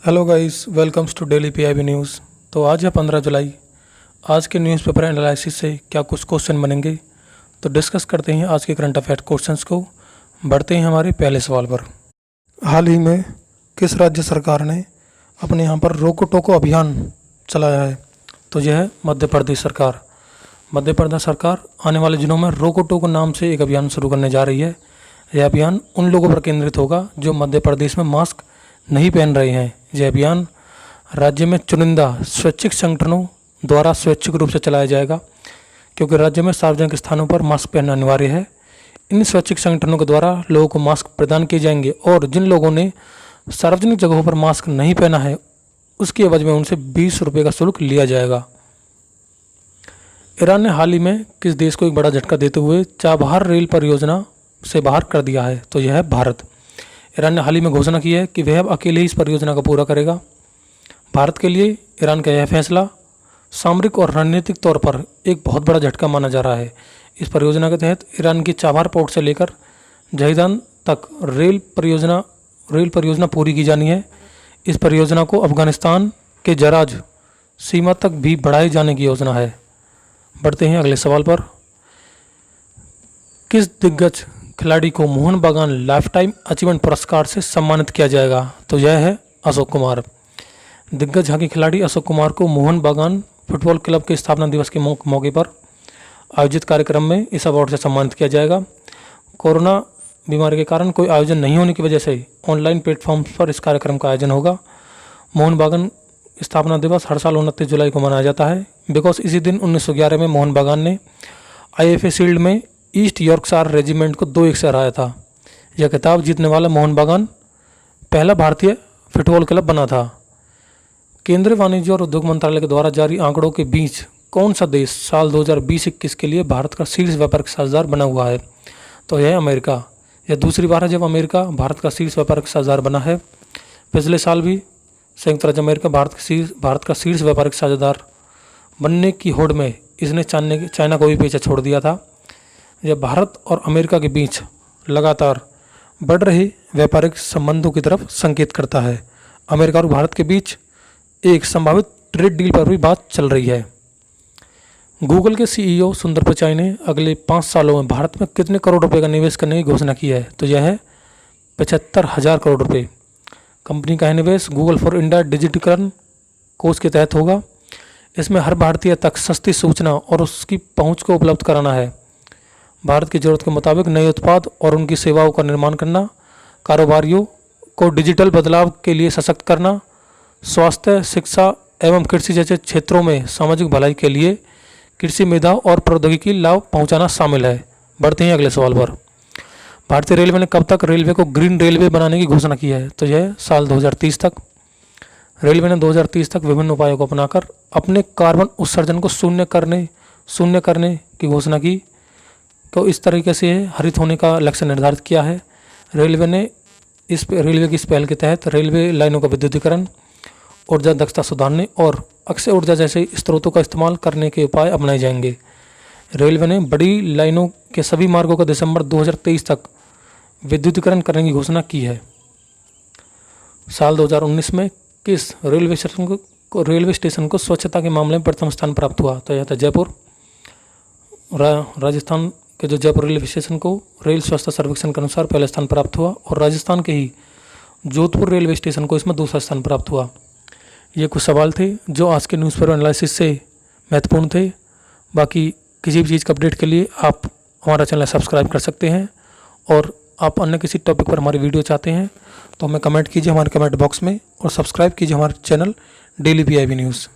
Hello guys, welcomes to daily PIB news. तो आज है 15 जुलाई। आज के न्यूज़पेपर एनालिसिस से क्या कुछ क्वेश्चन बनेंगे, तो डिस्कस करते हैं आज के करंट अफेयर क्वेश्चंस को। बढ़ते हैं हमारे पहले सवाल पर। हाल ही में किस राज्य सरकार ने अपने यहाँ पर रोको टोको अभियान चलाया है? तो यह है मध्य प्रदेश सरकार। मध्य प्रदेश सरकार आने वाले दिनों में रोको टोको नाम से एक अभियान शुरू करने जा रही है। यह अभियान उन लोगों पर केंद्रित होगा जो मध्य प्रदेश में मास्क नहीं पहन रहे हैं। यह अभियान राज्य में चुनिंदा स्वैच्छिक संगठनों द्वारा स्वैच्छिक रूप से चलाया जाएगा, क्योंकि राज्य में सार्वजनिक स्थानों पर मास्क पहनना अनिवार्य है। इन स्वैच्छिक संगठनों के द्वारा लोगों को मास्क प्रदान किए जाएंगे और जिन लोगों ने सार्वजनिक जगहों पर मास्क नहीं पहना है उसकी एवज में उनसे 20 रुपये का शुल्क लिया जाएगा। ईरान ने हाल ही में किस देश को एक बड़ा झटका देते हुए चाबहार रेल परियोजना से बाहर कर दिया है? तो यह है भारत। ईरान ने हाल ही में घोषणा की है कि वह अब अकेले ही इस परियोजना को पूरा करेगा। भारत के लिए ईरान का यह फैसला सामरिक और रणनीतिक तौर पर एक बहुत बड़ा झटका माना जा रहा है। इस परियोजना के तहत ईरान की चाबहार पोर्ट से लेकर जहीदान तक रेल परियोजना पूरी की जानी है। इस परियोजना को अफगानिस्तान के जराज सीमा तक भी बढ़ाए जाने की योजना है। बढ़ते हैं अगले सवाल पर। किस दिग्गज खिलाड़ी को मोहन बागान लाइफ टाइम अचीवमेंट पुरस्कार से सम्मानित किया जाएगा? तो यह है अशोक कुमार। दिग्गज हॉकी खिलाड़ी अशोक कुमार को मोहन बागान फुटबॉल क्लब के स्थापना दिवस के मौके पर आयोजित कार्यक्रम में इस अवार्ड से सम्मानित किया जाएगा। कोरोना बीमारी के कारण कोई आयोजन नहीं होने की वजह से ऑनलाइन प्लेटफॉर्म्स पर इस कार्यक्रम का आयोजन होगा। मोहन बागान स्थापना दिवस हर साल 29 जुलाई को मनाया जाता है, बिकॉज इसी दिन 1911 में मोहन बागान ने IFA शील्ड में ईस्ट यॉर्कशायर रेजिमेंट को 2-1 से हराया था। यह खिताब जीतने वाला मोहन बागान पहला भारतीय फुटबॉल क्लब बना था। केंद्रीय वाणिज्य और उद्योग मंत्रालय के द्वारा जारी आंकड़ों के बीच कौन सा देश साल 2020-21 के लिए भारत का शीर्ष व्यापारिक साझेदार बना हुआ है? तो यह है अमेरिका। यह दूसरी बार है जब अमेरिका भारत का शीर्ष व्यापारिक साझेदार बना है। पिछले साल भी संयुक्त राज्य अमेरिका भारत का शीर्ष व्यापारिक साझेदार बनने की होड़ में इसने चाइना को भी पीछे छोड़ दिया था। यह भारत और अमेरिका के बीच लगातार बढ़ रहे व्यापारिक संबंधों की तरफ संकेत करता है। अमेरिका और भारत के बीच एक संभावित ट्रेड डील पर भी बात चल रही है। गूगल के CEO सुंदर पिचाई ने अगले 5 सालों में भारत में कितने करोड़ रुपए का निवेश करने की घोषणा की है? तो यह है 75,000 करोड़ रुपये। कंपनी का निवेश गूगल फॉर इंडिया डिजिटीकरण कोष के तहत होगा। इसमें हर भारतीय तक सस्ती सूचना और उसकी पहुंच को उपलब्ध कराना है, भारत की जरूरत के मुताबिक नए उत्पाद और उनकी सेवाओं का निर्माण करना, कारोबारियों को डिजिटल बदलाव के लिए सशक्त करना, स्वास्थ्य, शिक्षा एवं कृषि जैसे क्षेत्रों में सामाजिक भलाई के लिए कृषि मेधा और प्रौद्योगिकी लाभ पहुंचाना शामिल है। बढ़ते हैं अगले सवाल पर। भारतीय रेलवे ने कब तक रेलवे को ग्रीन रेलवे बनाने की घोषणा की है? तो यह साल 2030 तक। रेलवे ने 2030 तक विभिन्न उपायों को अपनाकर अपने कार्बन उत्सर्जन को शून्य करने की घोषणा की को इस तरीके से हरित होने का लक्ष्य निर्धारित किया है। रेलवे की इस पहल के तहत रेलवे लाइनों का विद्युतीकरण, ऊर्जा दक्षता सुधारने और अक्षय ऊर्जा जैसे स्रोतों का इस्तेमाल करने के उपाय अपनाए जाएंगे। रेलवे ने बड़ी लाइनों के सभी मार्गों का दिसंबर 2023 तक विद्युतीकरण करने की घोषणा की है। साल 2019 में किस रेलवे स्टेशन को स्वच्छता के मामले में प्रथम स्थान प्राप्त हुआ? तो यह था जयपुर। राजस्थान के जो जयपुर रेलवे स्टेशन को रेल स्वच्छता सर्वेक्षण के अनुसार पहला स्थान प्राप्त हुआ और राजस्थान के ही जोधपुर रेलवे स्टेशन को इसमें दूसरा स्थान प्राप्त हुआ। ये कुछ सवाल थे जो आज के न्यूज़पेपर एनालिसिस से महत्वपूर्ण थे। बाकी किसी भी चीज़ का अपडेट के लिए आप हमारा चैनल सब्सक्राइब कर सकते हैं, और आप अन्य किसी टॉपिक पर हमारी वीडियो चाहते हैं तो हमें कमेंट कीजिए हमारे कमेंट बॉक्स में, और सब्सक्राइब कीजिए हमारे चैनल डेली पीआईबी न्यूज़।